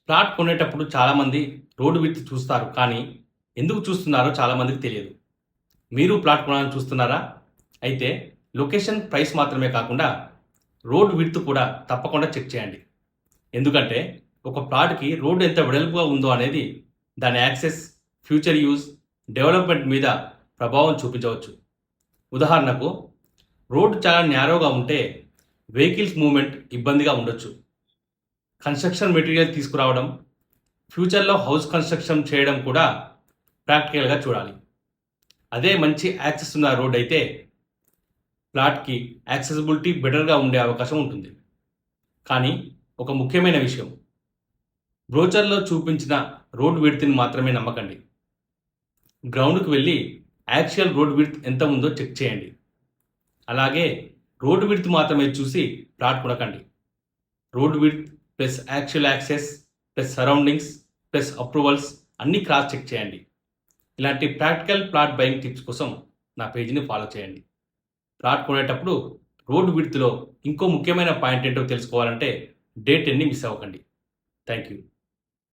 Plot కొనేటప్పుడు చాలామంది road width చూస్తారు, కానీ ఎందుకు చూస్తున్నారో చాలామందికి తెలియదు. మీరు ప్లాట్ కొనాలని చూస్తున్నారా? అయితే లొకేషన్, ప్రైస్ మాత్రమే కాకుండా రోడ్ విడ్త్ కూడా తప్పకుండా చెక్ చేయండి. ఎందుకంటే ఒక ప్లాట్కి రోడ్ ఎంత వెడల్పుగా ఉందో అనేది దాని యాక్సెస్, ఫ్యూచర్ యూజ్, డెవలప్మెంట్ మీద ప్రభావం చూపించవచ్చు. ఉదాహరణకు, రోడ్డు చాలా న్యారోగా ఉంటే వెహికల్స్ మూవ్మెంట్ ఇబ్బందిగా ఉండొచ్చు. కన్స్ట్రక్షన్ మెటీరియల్ తీసుకురావడం, ఫ్యూచర్లో హౌస్ కన్స్ట్రక్షన్ చేయడం కూడా ప్రాక్టికల్గా చూడాలి. అదే మంచి యాక్సెస్ ఉన్న రోడ్ అయితే ప్లాట్కి యాక్సెసిబిలిటీ బెటర్గా ఉండే అవకాశం ఉంటుంది. కానీ ఒక ముఖ్యమైన విషయం, బ్రోచర్లో చూపించిన రోడ్ విడ్త్ని మాత్రమే నమ్మకండి. గ్రౌండ్కి వెళ్ళి యాక్చువల్ రోడ్ విడ్త్ ఎంత ఉందో చెక్ చేయండి. అలాగే రోడ్ విడ్త్ మాత్రమే చూసి ప్లాట్ కొనకండి. Road width plus actual access plus surroundings plus approvals అన్నీ క్రాస్ చెక్ చేయండి. ఇలాంటి ప్రాక్టికల్ ప్లాట్ బయింగ్ టిప్స్ కోసం నా పేజీని ఫాలో చేయండి. ప్లాట్ కొనేటప్పుడు రోడ్ విడ్త్లో ఇంకో ముఖ్యమైన పాయింట్ ఏంటో తెలుసుకోవాలంటే డే 10ని మిస్ అవ్వకండి. Thank you.